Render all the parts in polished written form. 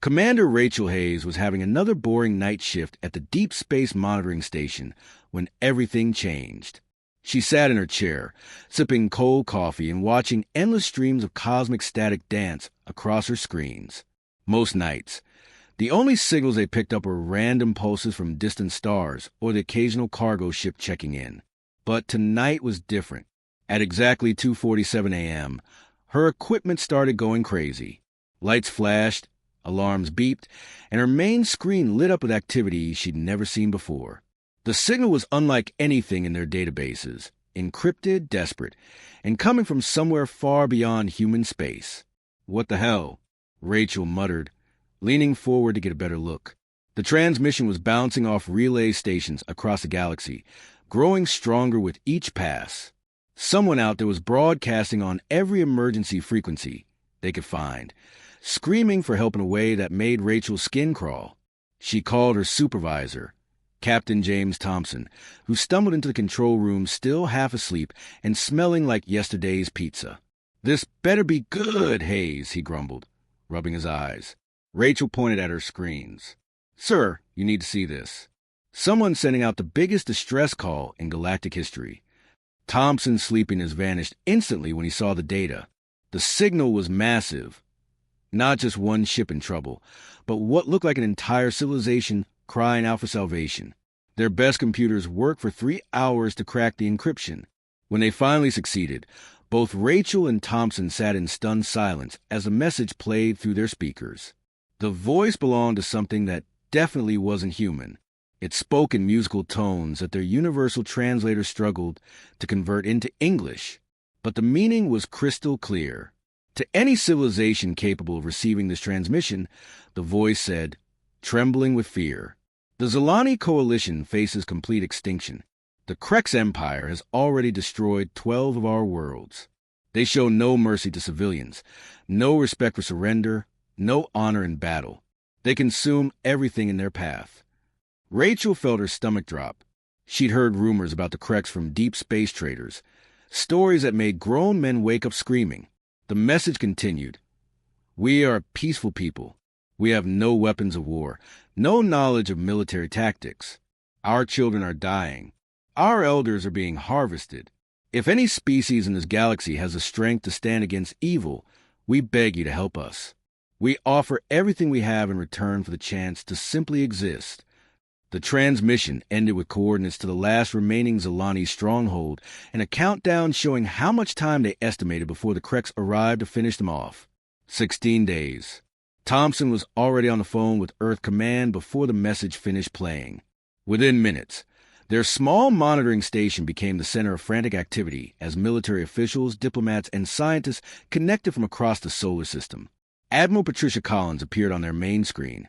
Commander Rachel Hayes was having another boring night shift at the Deep Space Monitoring Station when everything changed. She sat in her chair, sipping cold coffee and watching endless streams of cosmic static dance across her screens. Most nights, the only signals they picked up were random pulses from distant stars or the occasional cargo ship checking in. But tonight was different. At exactly 2:47 a.m., her equipment started going crazy. Lights flashed, alarms beeped, and her main screen lit up with activity she'd never seen before. The signal was unlike anything in their databases, encrypted, desperate, and coming from somewhere far beyond human space. "What the hell?" Rachel muttered, leaning forward to get a better look. The transmission was bouncing off relay stations across the galaxy, growing stronger with each pass. Someone out there was broadcasting on every emergency frequency they could find, screaming for help in a way that made Rachel's skin crawl. She called her supervisor, Captain James Thompson, who stumbled into the control room still half asleep and smelling like yesterday's pizza. "This better be good, Hayes," he grumbled, rubbing his eyes. Rachel pointed at her screens. "Sir, you need to see this." Someone sending out the biggest distress call in galactic history. Thompson's sleepiness vanished instantly when he saw the data. The signal was massive. Not just one ship in trouble, but what looked like an entire civilization crying out for salvation. Their best computers worked for 3 hours to crack the encryption. When they finally succeeded, both Rachel and Thompson sat in stunned silence as the message played through their speakers. The voice belonged to something that definitely wasn't human. It spoke in musical tones that their universal translator struggled to convert into English, but the meaning was crystal clear. To any civilization capable of receiving this transmission, the voice said, trembling with fear, "The Zilani Coalition faces complete extinction. The Krex Empire has already destroyed 12 of our worlds. They show no mercy to civilians, no respect for surrender, no honor in battle. They consume everything in their path." Rachel felt her stomach drop. She'd heard rumors about the Krex from deep space traders, stories that made grown men wake up screaming. The message continued. "We are a peaceful people. We have no weapons of war, no knowledge of military tactics. Our children are dying. Our elders are being harvested. If any species in this galaxy has the strength to stand against evil, we beg you to help us. We offer everything we have in return for the chance to simply exist." The transmission ended with coordinates to the last remaining Zilani stronghold and a countdown showing how much time they estimated before the Krex arrived to finish them off. 16 days. Thompson was already on the phone with Earth Command before the message finished playing. Within minutes, their small monitoring station became the center of frantic activity as military officials, diplomats, and scientists connected from across the solar system. Admiral Patricia Collins appeared on their main screen,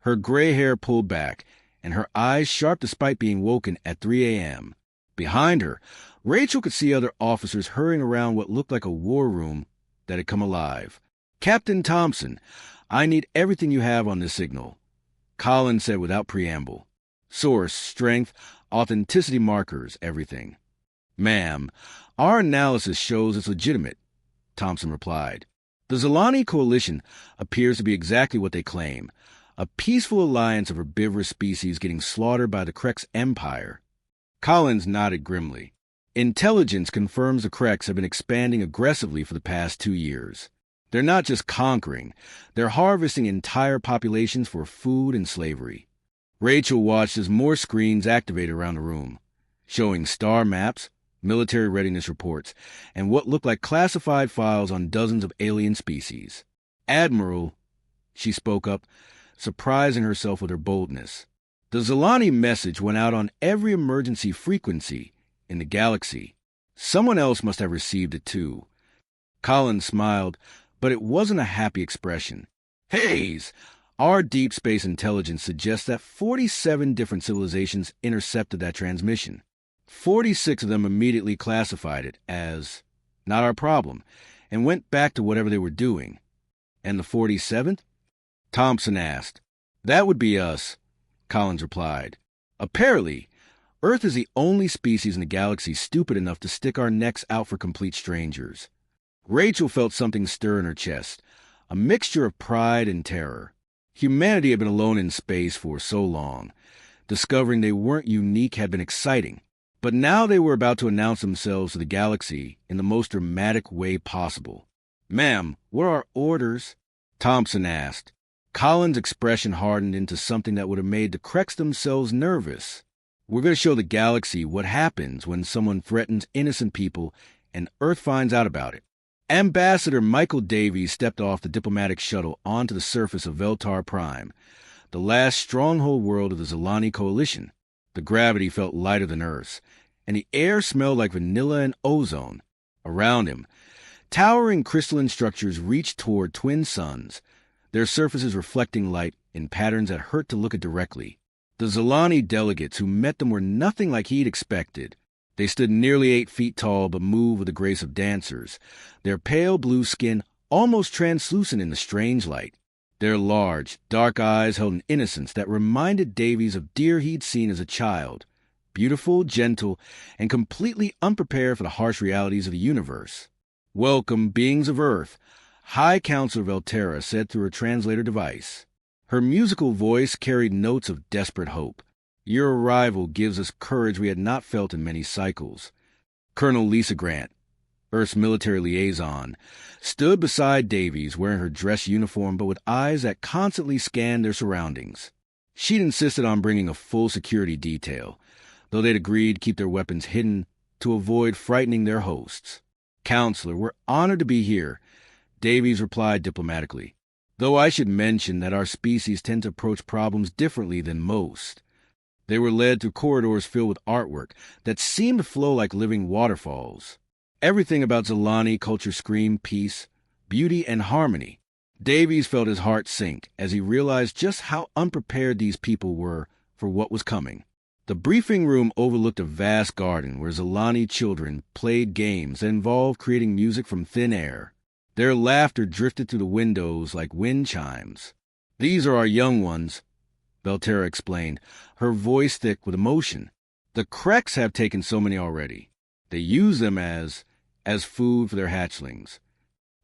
her gray hair pulled back, and her eyes sharp despite being woken at 3 a.m. Behind her, Rachel could see other officers hurrying around what looked like a war room that had come alive. "Captain Thompson, I need everything you have on this signal," Collins said without preamble. "Source, strength, authenticity markers, everything." "Ma'am, our analysis shows it's legitimate," Thompson replied. "The Zilani Coalition appears to be exactly what they claim, a peaceful alliance of herbivorous species getting slaughtered by the Krex Empire." Collins nodded grimly. "Intelligence confirms the Krex have been expanding aggressively for the past 2 years. They're not just conquering, they're harvesting entire populations for food and slavery." Rachel watched as more screens activated around the room, showing star maps, military readiness reports, and what looked like classified files on dozens of alien species. "Admiral," she spoke up, surprising herself with her boldness. "The Zilani message went out on every emergency frequency in the galaxy. Someone else must have received it too." Collins smiled, but it wasn't a happy expression. "Hayes, our deep space intelligence suggests that 47 different civilizations intercepted that transmission. 46 of them immediately classified it as not our problem and went back to whatever they were doing." "And the 47th? Thompson asked. "That would be us," Collins replied. "Apparently, Earth is the only species in the galaxy stupid enough to stick our necks out for complete strangers." Rachel felt something stir in her chest, a mixture of pride and terror. Humanity had been alone in space for so long. Discovering they weren't unique had been exciting. But now they were about to announce themselves to the galaxy in the most dramatic way possible. "Ma'am, what are our orders?" Thompson asked. Colin's expression hardened into something that would have made the Creks themselves nervous. "We're going to show the galaxy what happens when someone threatens innocent people and Earth finds out about it." Ambassador Michael Davies stepped off the diplomatic shuttle onto the surface of Veltar Prime, the last stronghold world of the Zilani Coalition. The gravity felt lighter than Earth's, and the air smelled like vanilla and ozone. Around him, towering crystalline structures reached toward twin suns, their surfaces reflecting light in patterns that hurt to look at directly. The Zilani delegates who met them were nothing like he'd expected. They stood nearly 8 feet tall but moved with the grace of dancers, their pale blue skin almost translucent in the strange light. Their large, dark eyes held an innocence that reminded Davies of deer he'd seen as a child, beautiful, gentle, and completely unprepared for the harsh realities of the universe. "Welcome, beings of Earth," High Counselor Velterra said through her translator device. Her musical voice carried notes of desperate hope. "Your arrival gives us courage we had not felt in many cycles." Colonel Lisa Grant, Earth's military liaison, stood beside Davies wearing her dress uniform but with eyes that constantly scanned their surroundings. She'd insisted on bringing a full security detail, though they'd agreed to keep their weapons hidden to avoid frightening their hosts. "Counselor, we're honored to be here," Davies replied diplomatically, "though I should mention that our species tend to approach problems differently than most." They were led through corridors filled with artwork that seemed to flow like living waterfalls. Everything about Zilani culture screamed peace, beauty, and harmony. Davies felt his heart sink as he realized just how unprepared these people were for what was coming. The briefing room overlooked a vast garden where Zilani children played games that involved creating music from thin air. Their laughter drifted through the windows like wind chimes. "These are our young ones," Velterra explained, her voice thick with emotion. "The Creks have taken so many already. They use them as food for their hatchlings."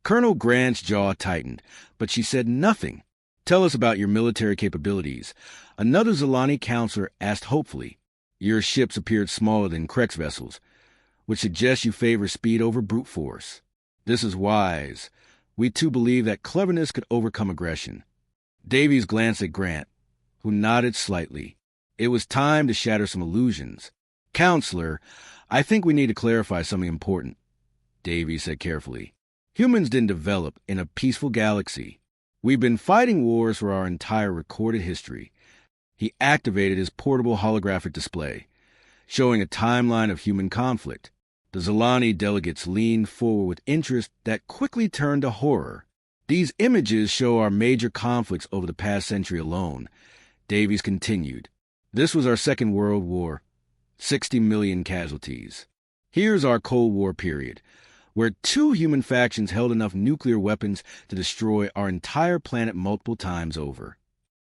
Colonel Grant's jaw tightened, but she said nothing. "Tell us about your military capabilities," another Zilani counselor asked hopefully. "Your ships appeared smaller than Creks vessels, which suggests you favor speed over brute force. This is wise. We too believe that cleverness could overcome aggression." Davies glanced at Grant, who nodded slightly. It was time to shatter some illusions. "Counselor, I think we need to clarify something important," Davies said carefully. "Humans didn't develop in a peaceful galaxy. We've been fighting wars for our entire recorded history." He activated his portable holographic display, showing a timeline of human conflict. The Zilani delegates leaned forward with interest that quickly turned to horror. "These images show our major conflicts over the past century alone," Davies continued. "This was our Second World War, 60 million casualties. Here's our Cold War period, where 2 human factions held enough nuclear weapons to destroy our entire planet multiple times over."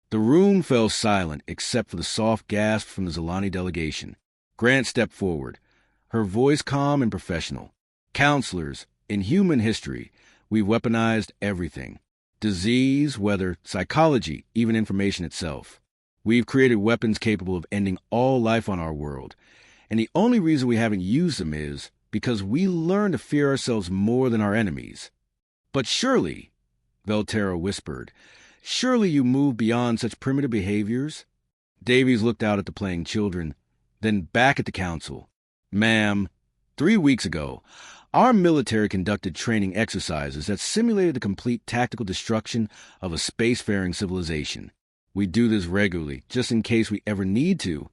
The room fell silent except for the soft gasp from the Zilani delegation. Grant stepped forward, her voice calm and professional. "Counselors, in human history, we've weaponized everything. Disease, weather, psychology, even information itself. We've created weapons capable of ending all life on our world, and the only reason we haven't used them is because we learned to fear ourselves more than our enemies." "But surely," Velterra whispered, "surely you move beyond such primitive behaviors?" Davies looked out at the playing children, then back at the council. "Ma'am, 3 weeks ago, our military conducted training exercises that simulated the complete tactical destruction of a spacefaring civilization. We do this regularly, just in case we ever need to."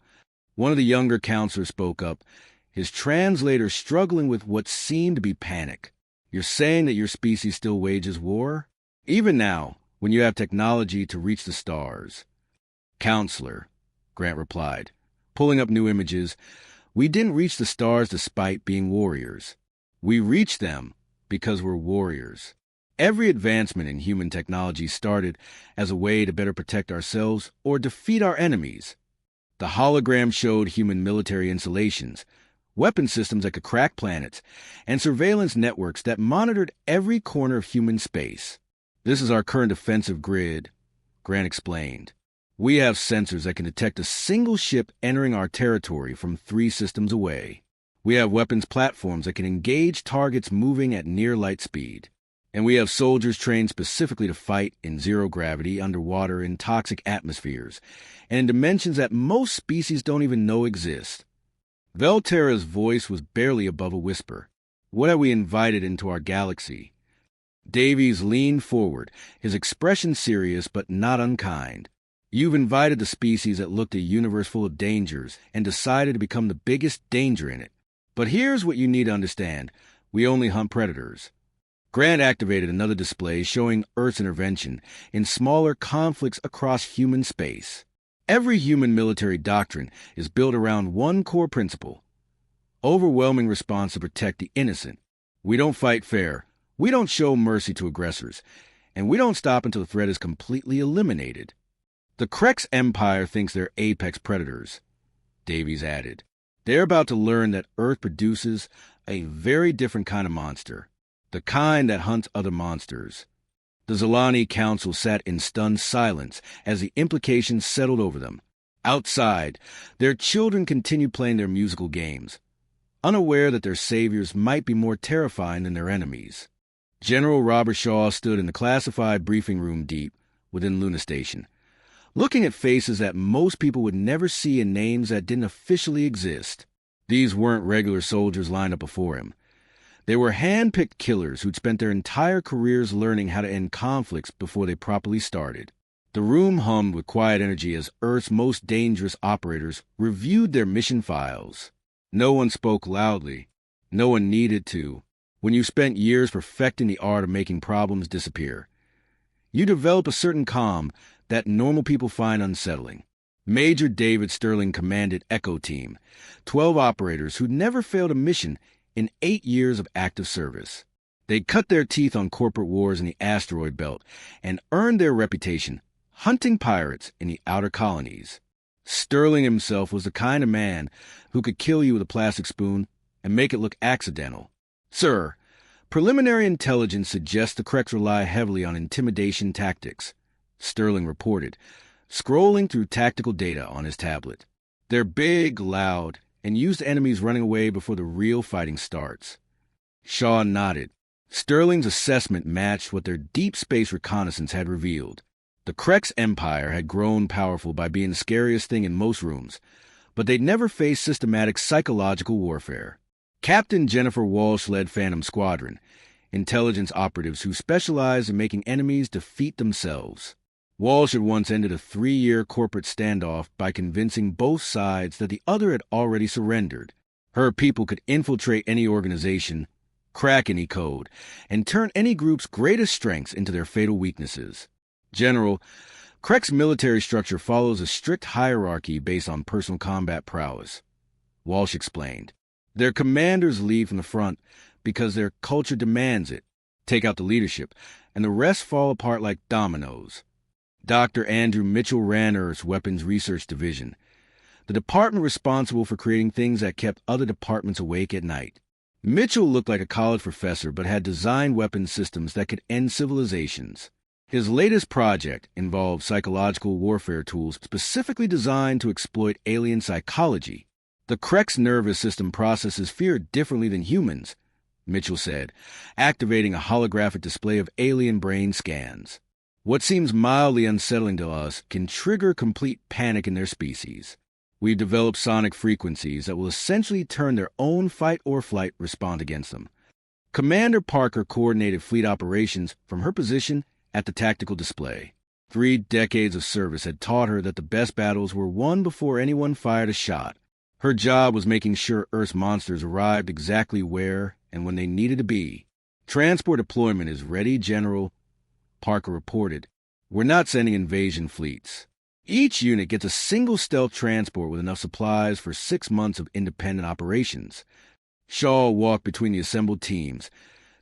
One of the younger counselors spoke up, his translator struggling with what seemed to be panic. "You're saying that your species still wages war? Even now, when you have technology to reach the stars?" "Counselor," Grant replied, pulling up new images, "we didn't reach the stars despite being warriors. We reached them because we're warriors. Every advancement in human technology started as a way to better protect ourselves or defeat our enemies. The hologram showed human military installations, weapon systems that could crack planets, and surveillance networks that monitored every corner of human space. This is our current defensive grid, Grant explained. We have sensors that can detect a single ship entering our territory from 3 systems away. We have weapons platforms that can engage targets moving at near light speed. And we have soldiers trained specifically to fight in zero gravity, underwater, in toxic atmospheres, and in dimensions that most species don't even know exist. Velterra's voice was barely above a whisper. What have we invited into our galaxy? Davies leaned forward, his expression serious but not unkind. You've invited the species that looked at a universe full of dangers and decided to become the biggest danger in it. But here's what you need to understand. We only hunt predators. Grant activated another display showing Earth's intervention in smaller conflicts across human space. Every human military doctrine is built around one core principle: overwhelming response to protect the innocent. We don't fight fair. We don't show mercy to aggressors. And we don't stop until the threat is completely eliminated. The Krex Empire thinks they're apex predators, Davies added. They're about to learn that Earth produces a very different kind of monster. The kind that hunts other monsters. The Zolani Council sat in stunned silence as the implications settled over them. Outside, their children continued playing their musical games, unaware that their saviors might be more terrifying than their enemies. General Robert Shaw stood in the classified briefing room deep within Luna Station, looking at faces that most people would never see and names that didn't officially exist. These weren't regular soldiers lined up before him. They were hand-picked killers who'd spent their entire careers learning how to end conflicts before they properly started. The room hummed with quiet energy as Earth's most dangerous operators reviewed their mission files. No one spoke loudly. No one needed to. When you spent years perfecting the art of making problems disappear, you develop a certain calm that normal people find unsettling. Major David Sterling commanded Echo Team, 12 operators who'd never failed a mission in 8 years of active service. They'd cut their teeth on corporate wars in the asteroid belt and earned their reputation hunting pirates in the outer colonies. Sterling himself was the kind of man who could kill you with a plastic spoon and make it look accidental. Sir, preliminary intelligence suggests the Krex rely heavily on intimidation tactics, Sterling reported, scrolling through tactical data on his tablet. They're big, loud, and used enemies running away before the real fighting starts. Shaw nodded. Sterling's assessment matched what their deep space reconnaissance had revealed. The Krex Empire had grown powerful by being the scariest thing in most rooms, but they'd never faced systematic psychological warfare. Captain Jennifer Walsh led Phantom Squadron, intelligence operatives who specialized in making enemies defeat themselves. Walsh had once ended a 3-year corporate standoff by convincing both sides that the other had already surrendered. Her people could infiltrate any organization, crack any code, and turn any group's greatest strengths into their fatal weaknesses. General, Krex military structure follows a strict hierarchy based on personal combat prowess, Walsh explained. Their commanders lead from the front because their culture demands it. Take out the leadership, and the rest fall apart like dominoes. Dr. Andrew Mitchell ran Earth's Weapons Research Division, the department responsible for creating things that kept other departments awake at night. Mitchell looked like a college professor but had designed weapons systems that could end civilizations. His latest project involved psychological warfare tools specifically designed to exploit alien psychology. The Krex nervous system processes fear differently than humans, Mitchell said, activating a holographic display of alien brain scans. What seems mildly unsettling to us can trigger complete panic in their species. We've developed sonic frequencies that will essentially turn their own fight-or-flight response against them. Commander Parker coordinated fleet operations from her position at the tactical display. 3 decades of service had taught her that the best battles were won before anyone fired a shot. Her job was making sure Earth's monsters arrived exactly where and when they needed to be. Transport deployment is ready, General, Parker reported. We're not sending invasion fleets. Each unit gets a single stealth transport with enough supplies for 6 months of independent operations. Shaw walked between the assembled teams,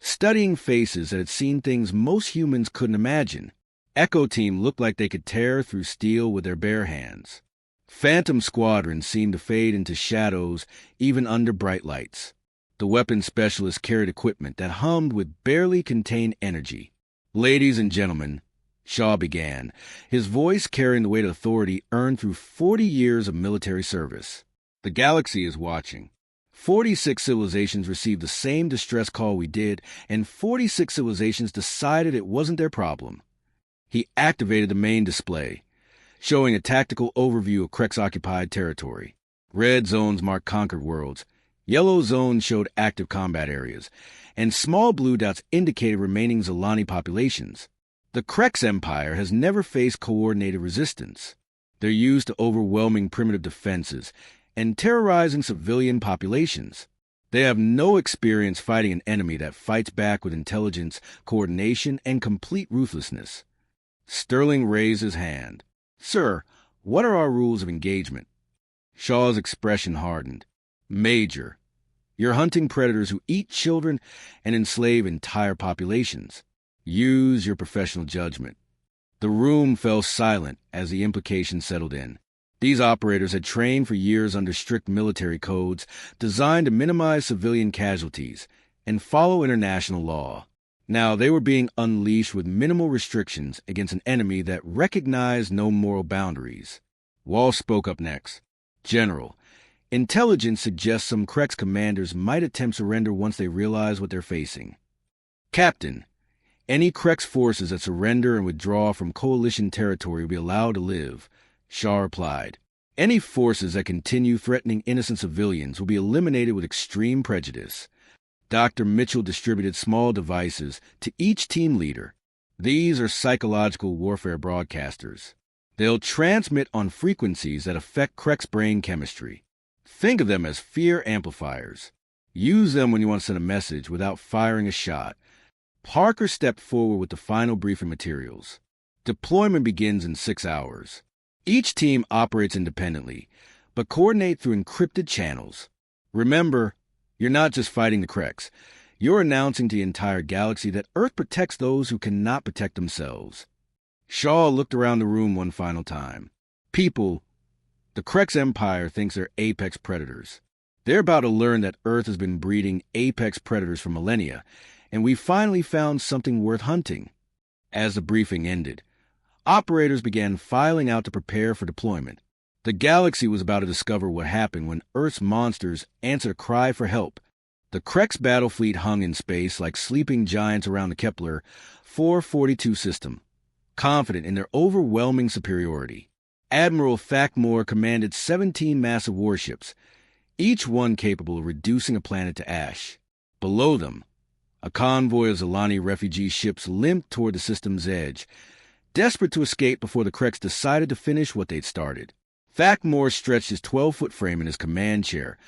studying faces that had seen things most humans couldn't imagine. Echo Team looked like they could tear through steel with their bare hands. Phantom Squadron seemed to fade into shadows even under bright lights. The weapons specialists carried equipment that hummed with barely contained energy. Ladies and gentlemen, Shaw began, his voice carrying the weight of authority earned through 40 years of military service. The galaxy is watching. 46 civilizations received the same distress call we did, and 46 civilizations decided it wasn't their problem. He activated the main display, showing a tactical overview of Krex-occupied territory. Red zones marked conquered worlds, yellow zones showed active combat areas, and small blue dots indicated remaining Zilani populations. The Krex Empire has never faced coordinated resistance. They're used to overwhelming primitive defenses and terrorizing civilian populations. They have no experience fighting an enemy that fights back with intelligence, coordination, and complete ruthlessness. Sterling raised his hand. "Sir, what are our rules of engagement?" Shaw's expression hardened. "Major, you're hunting predators who eat children and enslave entire populations. Use your professional judgment." The room fell silent as the implication settled in. These operators had trained for years under strict military codes designed to minimize civilian casualties and follow international law. Now they were being unleashed with minimal restrictions against an enemy that recognized no moral boundaries. Wall spoke up next. "General, intelligence suggests some Krex commanders might attempt surrender once they realize what they're facing." "Captain, any Krex forces that surrender and withdraw from coalition territory will be allowed to live," Shaw replied. "Any forces that continue threatening innocent civilians will be eliminated with extreme prejudice." Dr. Mitchell distributed small devices to each team leader. These are psychological warfare broadcasters. They'll transmit on frequencies that affect Krex brain chemistry. Think of them as fear amplifiers. Use them when you want to send a message without firing a shot. Parker stepped forward with the final briefing materials. Deployment begins in 6 hours. Each team operates independently, but coordinate through encrypted channels. Remember, you're not just fighting the Krex. You're announcing to the entire galaxy that Earth protects those who cannot protect themselves. Shaw looked around the room one final time. "People, the Krex Empire thinks they're apex predators. They're about to learn that Earth has been breeding apex predators for millennia, and we finally found something worth hunting." As the briefing ended, operators began filing out to prepare for deployment. The galaxy was about to discover what happened when Earth's monsters answered a cry for help. The Krex battle fleet hung in space like sleeping giants around the Kepler 442 system, confident in their overwhelming superiority. Admiral Thakmore commanded 17 massive warships, each one capable of reducing a planet to ash. Below them, a convoy of Zilani refugee ships limped toward the system's edge, desperate to escape before the Krex decided to finish what they'd started. Thakmore stretched his 12-foot frame in his command chair,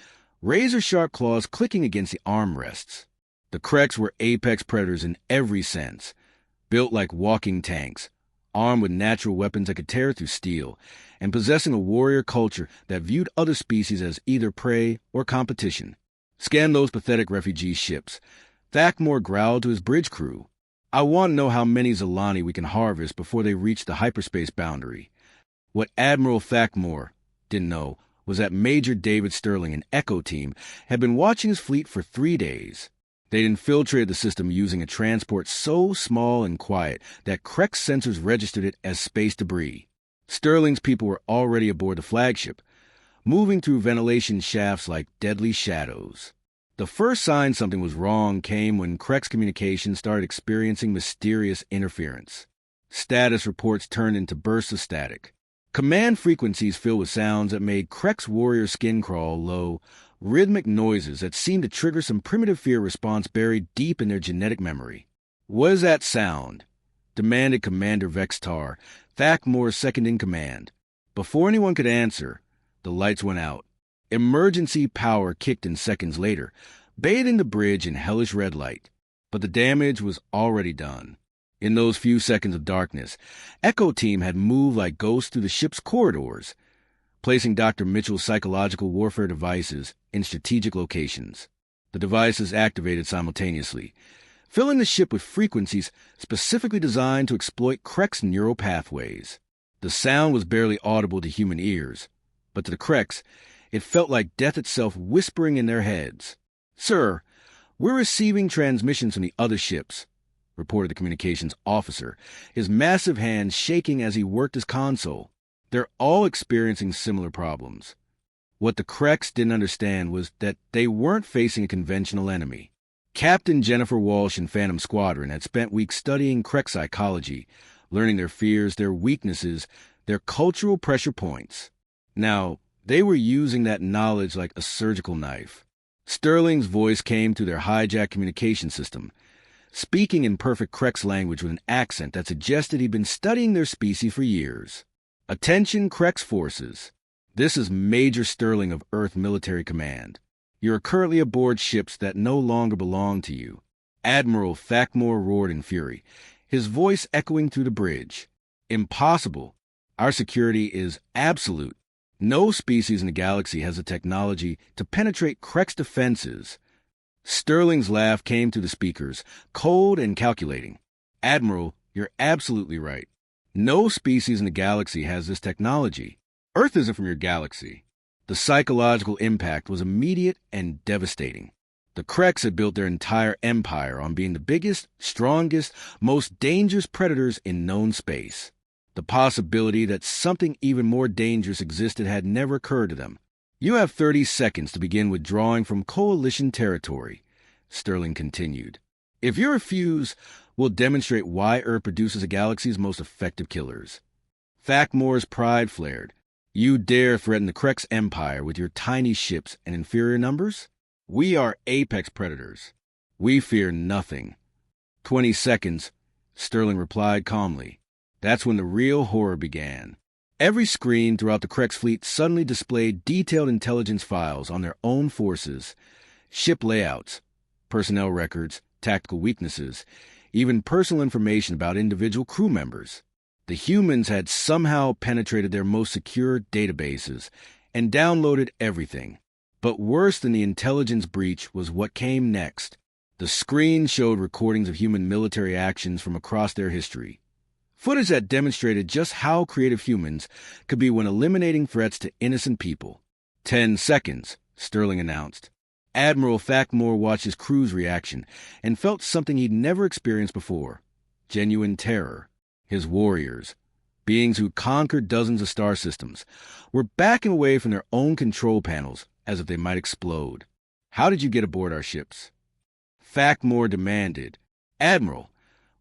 razor-sharp claws clicking against the armrests. The Krex were apex predators in every sense, built like walking tanks, armed with natural weapons that could tear through steel, and possessing a warrior culture that viewed other species as either prey or competition. "Scan those pathetic refugee ships." Thakmore growled to his bridge crew. "I want to know how many Zilani we can harvest before they reach the hyperspace boundary." What Admiral Thakmore didn't know was that Major David Sterling and Echo Team had been watching his fleet for 3 days. They'd infiltrated the system using a transport so small and quiet that Krex sensors registered it as space debris. Sterling's people were already aboard the flagship, moving through ventilation shafts like deadly shadows. The first sign something was wrong came when Krex communications started experiencing mysterious interference. Status reports turned into bursts of static. Command frequencies filled with sounds that made Krex warriors' skin crawl, low, rhythmic noises that seemed to trigger some primitive fear response buried deep in their genetic memory. "What is that sound?" demanded Commander Vextar, Thakmore's second-in-command. Before anyone could answer, the lights went out. Emergency power kicked in seconds later, bathing the bridge in hellish red light. But the damage was already done. In those few seconds of darkness, Echo Team had moved like ghosts through the ship's corridors, placing Dr. Mitchell's psychological warfare devices in strategic locations. The devices activated simultaneously, filling the ship with frequencies specifically designed to exploit Krex neural pathways. The sound was barely audible to human ears, but to the Krex, it felt like death itself whispering in their heads. "Sir, we're receiving transmissions from the other ships," reported the communications officer, his massive hands shaking as he worked his console. They're all experiencing similar problems. What the Krex didn't understand was that they weren't facing a conventional enemy. Captain Jennifer Walsh and Phantom Squadron had spent weeks studying Krex psychology, learning their fears, their weaknesses, their cultural pressure points. Now, they were using that knowledge like a surgical knife. Sterling's voice came through their hijacked communication system, speaking in perfect Krex language with an accent that suggested he'd been studying their species for years. Attention, Krex forces. This is Major Sterling of Earth Military Command. You are currently aboard ships that no longer belong to you. Admiral Thakmore roared in fury, his voice echoing through the bridge. Impossible. Our security is absolute. No species in the galaxy has the technology to penetrate Krex defenses. Sterling's laugh came through the speakers, cold and calculating. Admiral, you're absolutely right. No species in the galaxy has this technology. Earth isn't from your galaxy. The psychological impact was immediate and devastating. The Krex had built their entire empire on being the biggest, strongest, most dangerous predators in known space. The possibility that something even more dangerous existed had never occurred to them. You have 30 seconds to begin withdrawing from Coalition territory, Sterling continued. If you refuse, we'll demonstrate why Earth produces the galaxy's most effective killers. Thakmore's pride flared. You dare threaten the Krex Empire with your tiny ships and inferior numbers? We are apex predators. We fear nothing. 20 seconds, Sterling replied calmly. That's when the real horror began. Every screen throughout the Krex fleet suddenly displayed detailed intelligence files on their own forces, ship layouts, personnel records, tactical weaknesses, even personal information about individual crew members. The humans had somehow penetrated their most secure databases and downloaded everything. But worse than the intelligence breach was what came next. The screen showed recordings of human military actions from across their history. Footage that demonstrated just how creative humans could be when eliminating threats to innocent people. 10 seconds, Sterling announced. Admiral Thakmore watched his crew's reaction and felt something he'd never experienced before. Genuine terror. His warriors, beings who conquered dozens of star systems, were backing away from their own control panels as if they might explode. How did you get aboard our ships? Thakmore demanded. Admiral,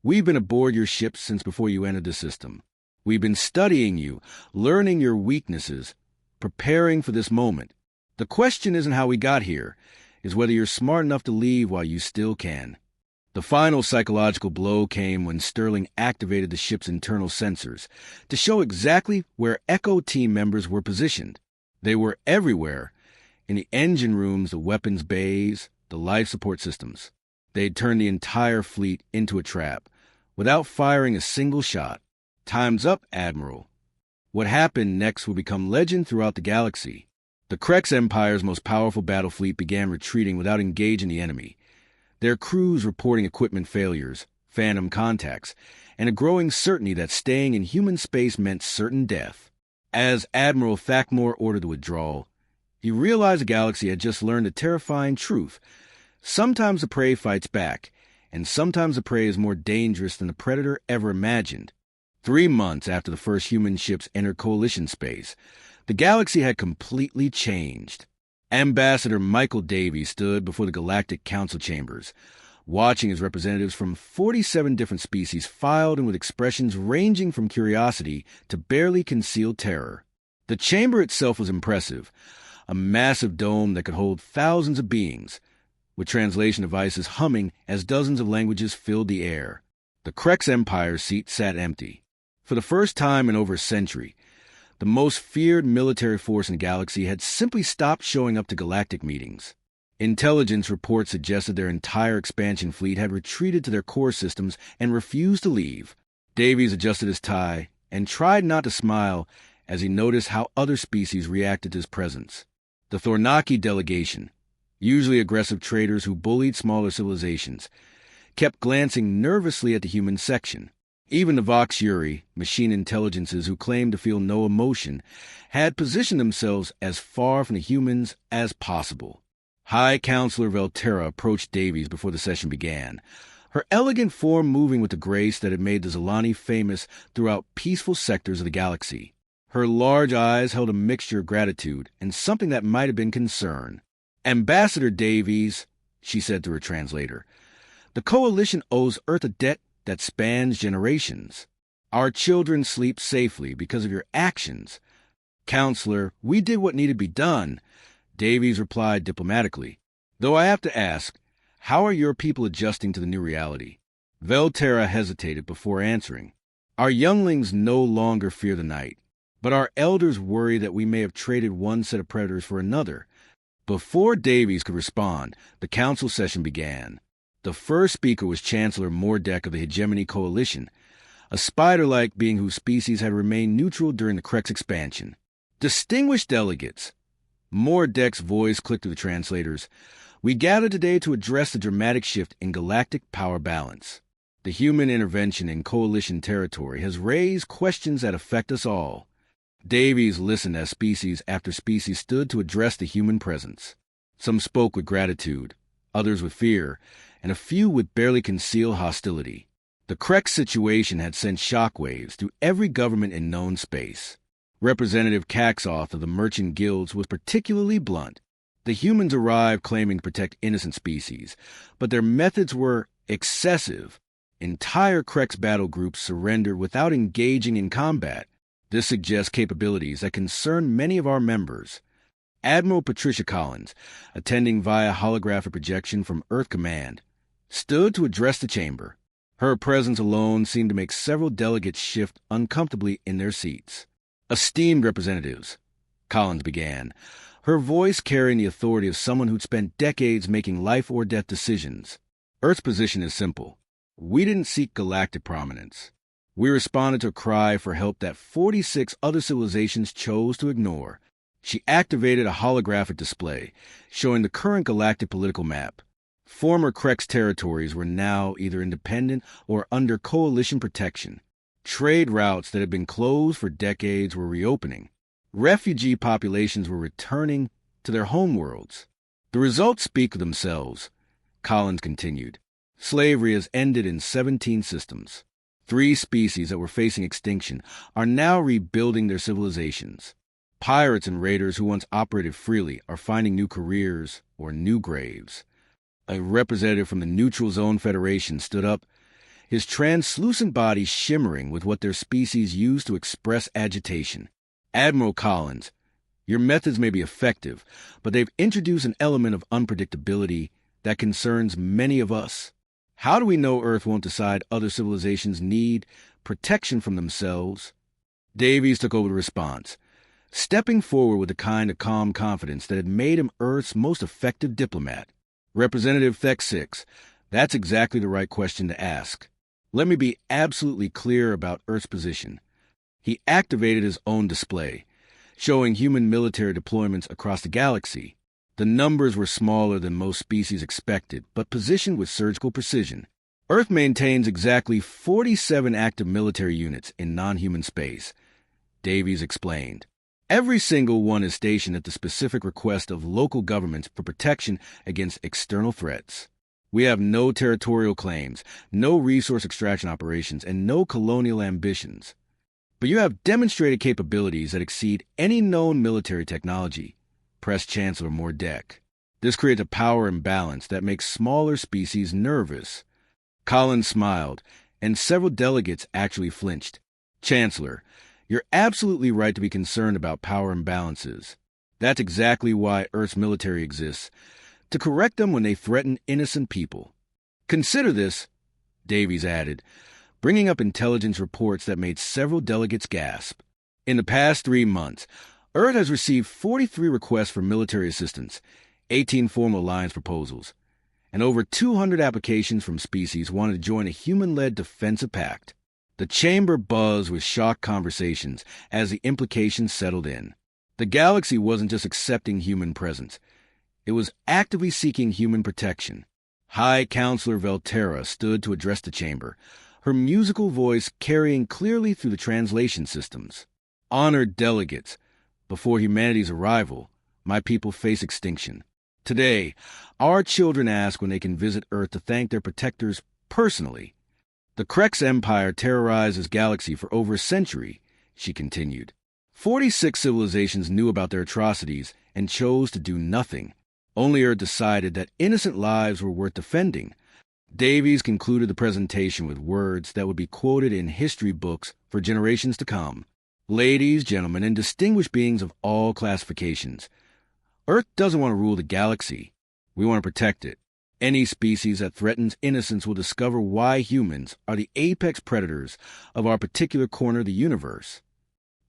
we've been aboard your ships since before you entered the system. We've been studying you, learning your weaknesses, preparing for this moment. The question isn't how we got here, is whether you're smart enough to leave while you still can. The final psychological blow came when Sterling activated the ship's internal sensors to show exactly where Echo team members were positioned. They were everywhere, in the engine rooms, the weapons bays, the life support systems. They'd turned the entire fleet into a trap, without firing a single shot. Time's up, Admiral. What happened next would become legend throughout the galaxy. The Krex Empire's most powerful battle fleet began retreating without engaging the enemy. Their crews reporting equipment failures, phantom contacts, and a growing certainty that staying in human space meant certain death. As Admiral Thakmore ordered the withdrawal, he realized the galaxy had just learned a terrifying truth. Sometimes the prey fights back, and sometimes the prey is more dangerous than the predator ever imagined. 3 months after the first human ships entered Coalition space, the galaxy had completely changed. Ambassador Michael Davies stood before the Galactic Council chambers, watching as representatives from 47 different species filed in with expressions ranging from curiosity to barely concealed terror. The chamber itself was impressive, a massive dome that could hold thousands of beings, with translation devices humming as dozens of languages filled the air. The Krex Empire's seat sat empty. For the first time in over a century, the most feared military force in the galaxy had simply stopped showing up to galactic meetings. Intelligence reports suggested their entire expansion fleet had retreated to their core systems and refused to leave. Davies adjusted his tie and tried not to smile as he noticed how other species reacted to his presence. The Thornaki delegation, usually aggressive traders who bullied smaller civilizations, kept glancing nervously at the human section. Even the Vox Yuri, machine intelligences who claimed to feel no emotion, had positioned themselves as far from the humans as possible. High Counselor Velterra approached Davies before the session began, her elegant form moving with the grace that had made the Zilani famous throughout peaceful sectors of the galaxy. Her large eyes held a mixture of gratitude and something that might have been concern. "Ambassador Davies," she said to her translator, "the Coalition owes Earth a debt that spans generations. Our children sleep safely because of your actions." "Counselor, we did what needed to be done," Davies replied diplomatically. "Though I have to ask, how are your people adjusting to the new reality?" Velterra hesitated before answering. "Our younglings no longer fear the night, but our elders worry that we may have traded one set of predators for another." Before Davies could respond, the council session began. The first speaker was Chancellor Mordek of the Hegemony Coalition, a spider-like being whose species had remained neutral during the Krex expansion. "Distinguished delegates," Mordek's voice clicked to the translators, "we gather today to address the dramatic shift in galactic power balance. The human intervention in Coalition territory has raised questions that affect us all." Davies listened as species after species stood to address the human presence. Some spoke with gratitude, others with fear, and a few with barely concealed hostility. The Krex situation had sent shockwaves through every government in known space. Representative Caxoth of the Merchant Guilds was particularly blunt. The humans arrived claiming to protect innocent species, but their methods were excessive. Entire Krex battle groups surrendered without engaging in combat. This suggests capabilities that concern many of our members. Admiral Patricia Collins, attending via holographic projection from Earth Command, stood to address the chamber. Her presence alone seemed to make several delegates shift uncomfortably in their seats. "Esteemed representatives," Collins began, her voice carrying the authority of someone who'd spent decades making life-or-death decisions. "Earth's position is simple. We didn't seek galactic prominence. We responded to a cry for help that 46 other civilizations chose to ignore." She activated a holographic display, showing the current galactic political map. Former Krex territories were now either independent or under coalition protection. Trade routes that had been closed for decades were reopening. Refugee populations were returning to their homeworlds. "The results speak for themselves," Collins continued. "Slavery has ended in 17 systems. 3 species that were facing extinction are now rebuilding their civilizations. Pirates and raiders who once operated freely are finding new careers or new graves." A representative from the Neutral Zone Federation stood up, his translucent body shimmering with what their species used to express agitation. "Admiral Collins, your methods may be effective, but they've introduced an element of unpredictability that concerns many of us. How do we know Earth won't decide other civilizations need protection from themselves?" Davies took over the response, stepping forward with the kind of calm confidence that had made him Earth's most effective diplomat. "Representative Thek 6, that's exactly the right question to ask. Let me be absolutely clear about Earth's position." He activated his own display, showing human military deployments across the galaxy. The numbers were smaller than most species expected, but positioned with surgical precision. Earth maintains exactly 47 active military units in non-human space, Davies explained. Every single one is stationed at the specific request of local governments for protection against external threats. We have no territorial claims, no resource extraction operations, and no colonial ambitions. But you have demonstrated capabilities that exceed any known military technology, pressed Chancellor Mordek. This creates a power imbalance that makes smaller species nervous. Collins smiled, and several delegates actually flinched. "Chancellor, you're absolutely right to be concerned about power imbalances. That's exactly why Earth's military exists, to correct them when they threaten innocent people. Consider this," Davies added, bringing up intelligence reports that made several delegates gasp. "In the past 3 months, Earth has received 43 requests for military assistance, 18 formal alliance proposals, and over 200 applications from species wanting to join a human-led defensive pact." The chamber buzzed with shocked conversations as the implications settled in. The galaxy wasn't just accepting human presence. It was actively seeking human protection. High Counselor Velterra stood to address the chamber, her musical voice carrying clearly through the translation systems. "Honored delegates, before humanity's arrival, my people face extinction. Today, our children ask when they can visit Earth to thank their protectors personally. The Krex Empire terrorized this galaxy for over a century, she continued. 46 civilizations knew about their atrocities and chose to do nothing. Only Earth decided that innocent lives were worth defending. Davies concluded the presentation with words that would be quoted in history books for generations to come. Ladies, gentlemen, and distinguished beings of all classifications, Earth doesn't want to rule the galaxy. We want to protect it. Any species that threatens innocence will discover why humans are the apex predators of our particular corner of the universe.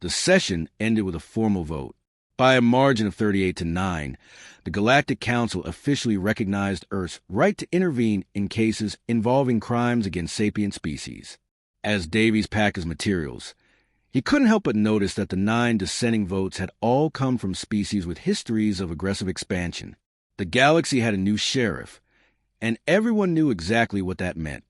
The session ended with a formal vote. By a margin of 38-9, the Galactic Council officially recognized Earth's right to intervene in cases involving crimes against sapient species. As Davies packed his materials, he couldn't help but notice that the 9 dissenting votes had all come from species with histories of aggressive expansion. The galaxy had a new sheriff, and everyone knew exactly what that meant.